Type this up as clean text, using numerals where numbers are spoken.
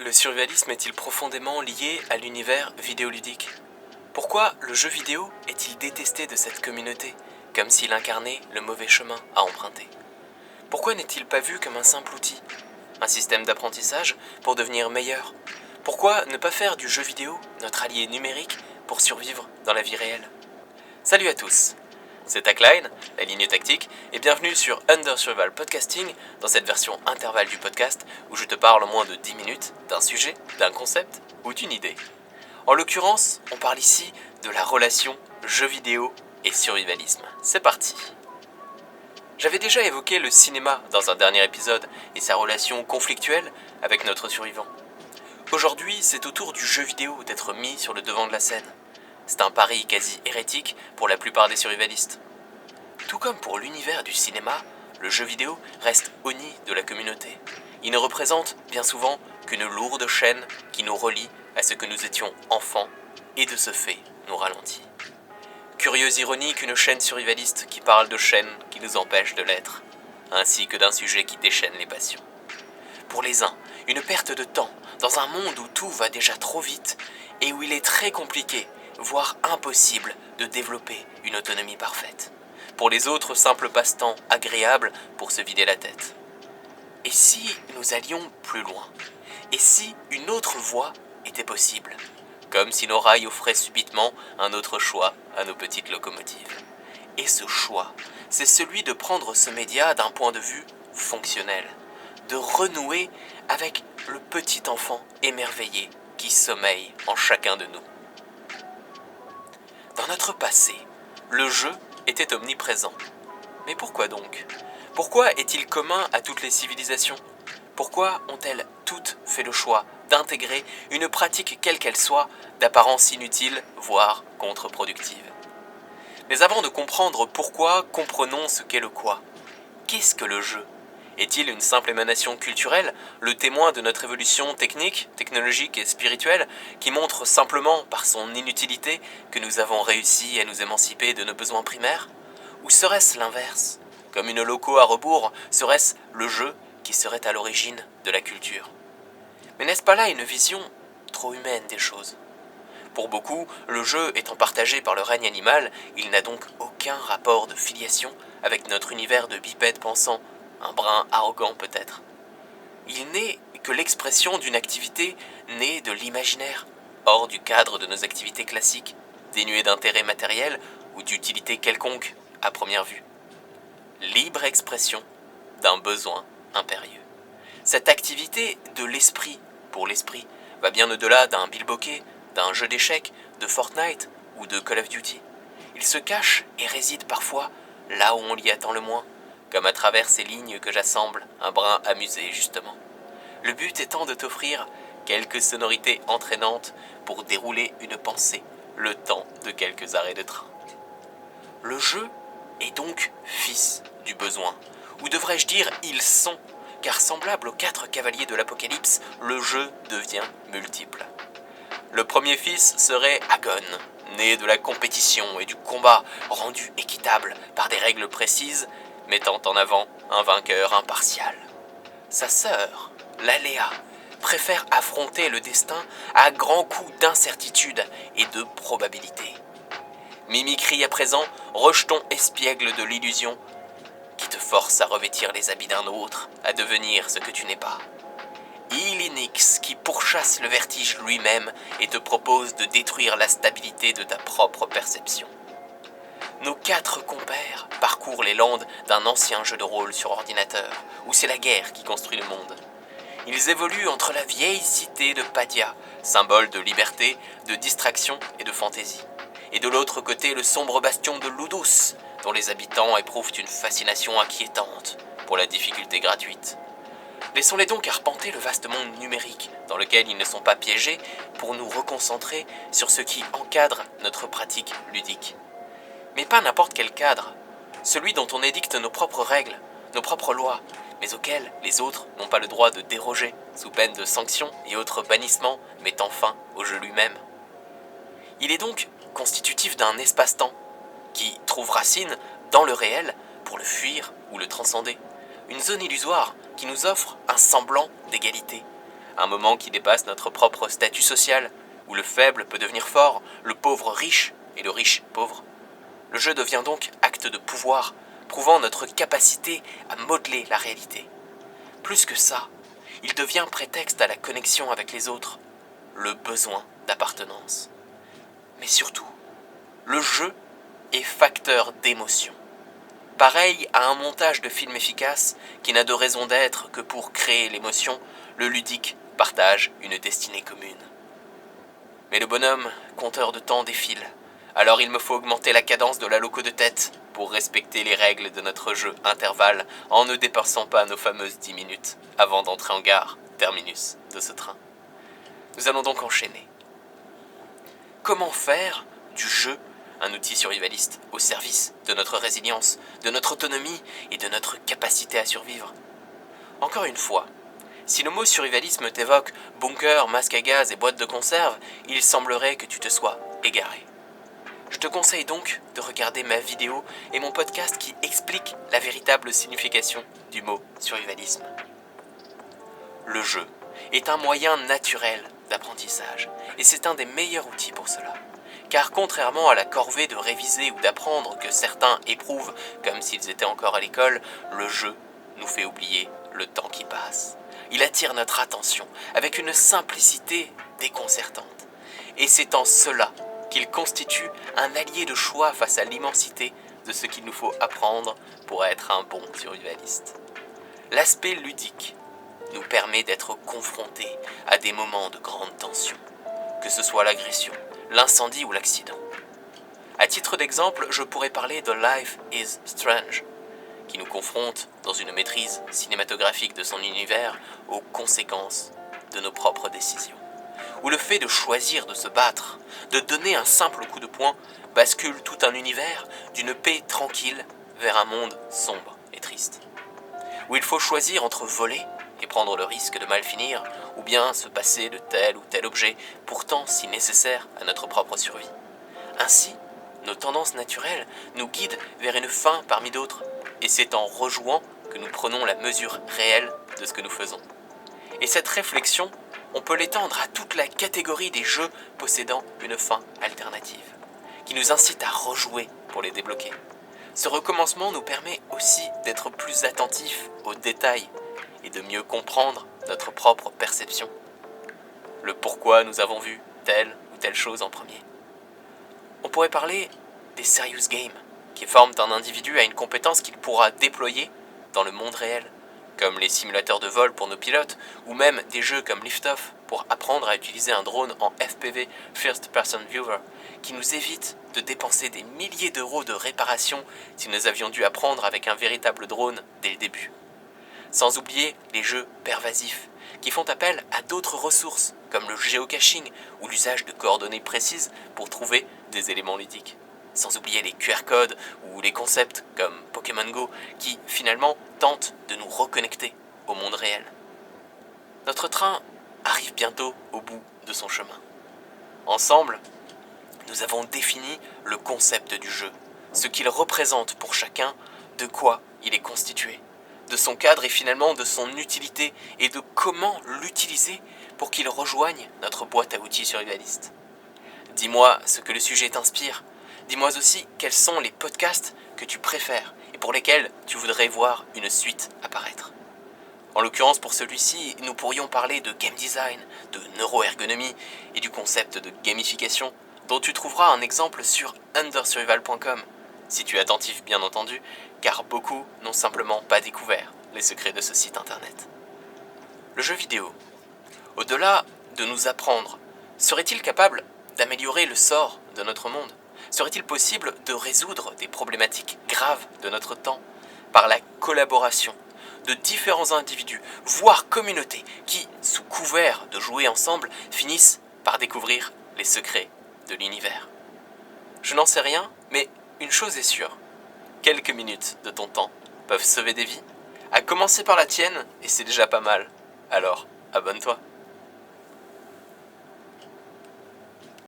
le survivalisme est-il profondément lié à l'univers vidéoludique ? Pourquoi le jeu vidéo est-il détesté de cette communauté, comme s'il incarnait le mauvais chemin à emprunter ? Pourquoi n'est-il pas vu comme un simple outil, un système d'apprentissage pour devenir meilleur ? Pourquoi ne pas faire du jeu vidéo notre allié numérique pour survivre dans la vie réelle ? Salut à tous, c'est Tackline, la ligne tactique, et bienvenue sur Under Survival Podcasting, dans cette version intervalle du podcast où je te parle en moins de 10 minutes d'un sujet, d'un concept ou d'une idée. En l'occurrence, on parle ici de la relation jeu vidéo et survivalisme. C'est parti. J'avais déjà évoqué le cinéma dans un dernier épisode et sa relation conflictuelle avec notre survivant. Aujourd'hui, c'est au tour du jeu vidéo d'être mis sur le devant de la scène. C'est un pari quasi hérétique pour la plupart des survivalistes. Tout comme pour l'univers du cinéma, le jeu vidéo reste honni de la communauté. Il ne représente bien souvent qu'une lourde chaîne qui nous relie à ce que nous étions enfants et de ce fait nous ralentit. Curieuse ironie qu'une chaîne survivaliste qui parle de chaînes qui nous empêchent de l'être, ainsi que d'un sujet qui déchaîne les passions. Pour les uns, une perte de temps dans un monde où tout va déjà trop vite et où il est très compliqué, voire impossible, de développer une autonomie parfaite. Pour les autres, simple passe-temps agréable pour se vider la tête. Et si nous allions plus loin ? Et si une autre voie était possible ? Comme si nos rails offraient subitement un autre choix à nos petites locomotives. Et ce choix, c'est celui de prendre ce média d'un point de vue fonctionnel, de renouer avec le petit enfant émerveillé qui sommeille en chacun de nous. Dans notre passé, le jeu était omniprésent. Mais pourquoi donc ? Pourquoi est-il commun à toutes les civilisations ? Pourquoi ont-elles toutes fait le choix d'intégrer une pratique quelle qu'elle soit, d'apparence inutile, voire contre-productive ? Mais avant de comprendre pourquoi, comprenons ce qu'est le quoi. Qu'est-ce que le jeu ? Est-il une simple émanation culturelle, le témoin de notre évolution technique, technologique et spirituelle, qui montre simplement par son inutilité que nous avons réussi à nous émanciper de nos besoins primaires ? Ou serait-ce l'inverse ? Comme une loco à rebours, serait-ce le jeu qui serait à l'origine de la culture ? Mais n'est-ce pas là une vision trop humaine des choses ? Pour beaucoup, le jeu étant partagé par le règne animal, il n'a donc aucun rapport de filiation avec notre univers de bipèdes pensants, un brin arrogant peut-être. Il n'est que l'expression d'une activité née de l'imaginaire, hors du cadre de nos activités classiques, dénuées d'intérêt matériel ou d'utilité quelconque à première vue. Libre expression d'un besoin impérieux. Cette activité de l'esprit pour l'esprit va bien au-delà d'un bilboquet, d'un jeu d'échecs, de Fortnite ou de Call of Duty. Il se cache et réside parfois là où on l'y attend le moins, comme à travers ces lignes que j'assemble, un brin amusé justement. Le but étant de t'offrir quelques sonorités entraînantes pour dérouler une pensée, le temps de quelques arrêts de train. Le jeu est donc fils du besoin, ou devrais-je dire ils sont, car semblable aux 4 cavaliers de l'Apocalypse, le jeu devient multiple. Le premier fils serait Agon, né de la compétition et du combat, rendu équitable par des règles précises, mettant en avant un vainqueur impartial. Sa sœur, l'Aléa, préfère affronter le destin à grands coups d'incertitude et de probabilité. Mimicry à présent, rejeton espiègle de l'illusion, qui te force à revêtir les habits d'un autre, à devenir ce que tu n'es pas. Ilinix qui pourchasse le vertige lui-même et te propose de détruire la stabilité de ta propre perception. Nos 4 compères parcourent les landes d'un ancien jeu de rôle sur ordinateur, où c'est la guerre qui construit le monde. Ils évoluent entre la vieille cité de Padia, symbole de liberté, de distraction et de fantaisie, et de l'autre côté le sombre bastion de Ludus, dont les habitants éprouvent une fascination inquiétante pour la difficulté gratuite. Laissons-les donc arpenter le vaste monde numérique dans lequel ils ne sont pas piégés pour nous reconcentrer sur ce qui encadre notre pratique ludique. Mais pas n'importe quel cadre, celui dont on édicte nos propres règles, nos propres lois, mais auxquelles les autres n'ont pas le droit de déroger, sous peine de sanctions et autres bannissements mettant fin au jeu lui-même. Il est donc constitutif d'un espace-temps qui trouve racine dans le réel pour le fuir ou le transcender. Une zone illusoire qui nous offre un semblant d'égalité, un moment qui dépasse notre propre statut social, où le faible peut devenir fort, le pauvre riche et le riche pauvre. Le jeu devient donc acte de pouvoir, prouvant notre capacité à modeler la réalité. Plus que ça, il devient prétexte à la connexion avec les autres, le besoin d'appartenance. Mais surtout, le jeu est facteur d'émotion. Pareil à un montage de film efficace qui n'a de raison d'être que pour créer l'émotion, le ludique partage une destinée commune. Mais le bonhomme, compteur de temps, défile. Alors il me faut augmenter la cadence de la loco de tête pour respecter les règles de notre jeu intervalle en ne dépassant pas nos fameuses 10 minutes avant d'entrer en gare, terminus de ce train. Nous allons donc enchaîner. Comment faire du jeu un outil survivaliste au service de notre résilience, de notre autonomie et de notre capacité à survivre? Encore une fois, si le mot survivalisme t'évoque bunker, masque à gaz et boîte de conserve, il semblerait que tu te sois égaré. Je te conseille donc de regarder ma vidéo et mon podcast qui expliquent la véritable signification du mot survivalisme. Le jeu est un moyen naturel d'apprentissage et c'est un des meilleurs outils pour cela. Car contrairement à la corvée de réviser ou d'apprendre que certains éprouvent comme s'ils étaient encore à l'école, le jeu nous fait oublier le temps qui passe. Il attire notre attention avec une simplicité déconcertante. Et c'est en cela qu'il constitue un allié de choix face à l'immensité de ce qu'il nous faut apprendre pour être un bon survivaliste. L'aspect ludique nous permet d'être confrontés à des moments de grande tension, que ce soit l'agression, l'incendie ou l'accident. À titre d'exemple, je pourrais parler de Life is Strange, qui nous confronte, dans une maîtrise cinématographique de son univers, aux conséquences de nos propres décisions. Où le fait de choisir de se battre, de donner un simple coup de poing, bascule tout un univers d'une paix tranquille vers un monde sombre et triste. Où il faut choisir entre voler et prendre le risque de mal finir, ou bien se passer de tel ou tel objet, pourtant si nécessaire à notre propre survie. Ainsi, nos tendances naturelles nous guident vers une fin parmi d'autres, et c'est en rejouant que nous prenons la mesure réelle de ce que nous faisons. Et cette réflexion, on peut l'étendre à toute la catégorie des jeux possédant une fin alternative, qui nous incite à rejouer pour les débloquer. Ce recommencement nous permet aussi d'être plus attentifs aux détails et de mieux comprendre notre propre perception. Le pourquoi nous avons vu telle ou telle chose en premier. On pourrait parler des serious games, qui forment un individu à une compétence qu'il pourra déployer dans le monde réel, comme les simulateurs de vol pour nos pilotes, ou même des jeux comme Liftoff pour apprendre à utiliser un drone en FPV First Person Viewer, qui nous évite de dépenser des milliers d'euros de réparation si nous avions dû apprendre avec un véritable drone dès le début. Sans oublier les jeux pervasifs, qui font appel à d'autres ressources, comme le géocaching ou l'usage de coordonnées précises pour trouver des éléments ludiques. Sans oublier les QR codes ou les concepts comme Pokémon Go qui, finalement, tentent de nous reconnecter au monde réel. Notre train arrive bientôt au bout de son chemin. Ensemble, nous avons défini le concept du jeu, ce qu'il représente pour chacun, de quoi il est constitué, de son cadre et finalement de son utilité et de comment l'utiliser pour qu'il rejoigne notre boîte à outils survivaliste. Dis-moi ce que le sujet t'inspire. Dis-moi aussi quels sont les podcasts que tu préfères et pour lesquels tu voudrais voir une suite apparaître. En l'occurrence, pour celui-ci, nous pourrions parler de game design, de neuroergonomie et du concept de gamification, dont tu trouveras un exemple sur undersurvival.com, si tu es attentif bien entendu, car beaucoup n'ont simplement pas découvert les secrets de ce site internet. Le jeu vidéo, au-delà de nous apprendre, serait-il capable d'améliorer le sort de notre monde ? Serait-il possible de résoudre des problématiques graves de notre temps par la collaboration de différents individus, voire communautés, qui, sous couvert de jouer ensemble, finissent par découvrir les secrets de l'univers? Je n'en sais rien, mais une chose est sûre. Quelques minutes de ton temps peuvent sauver des vies, à commencer par la tienne, et c'est déjà pas mal. Alors, abonne-toi.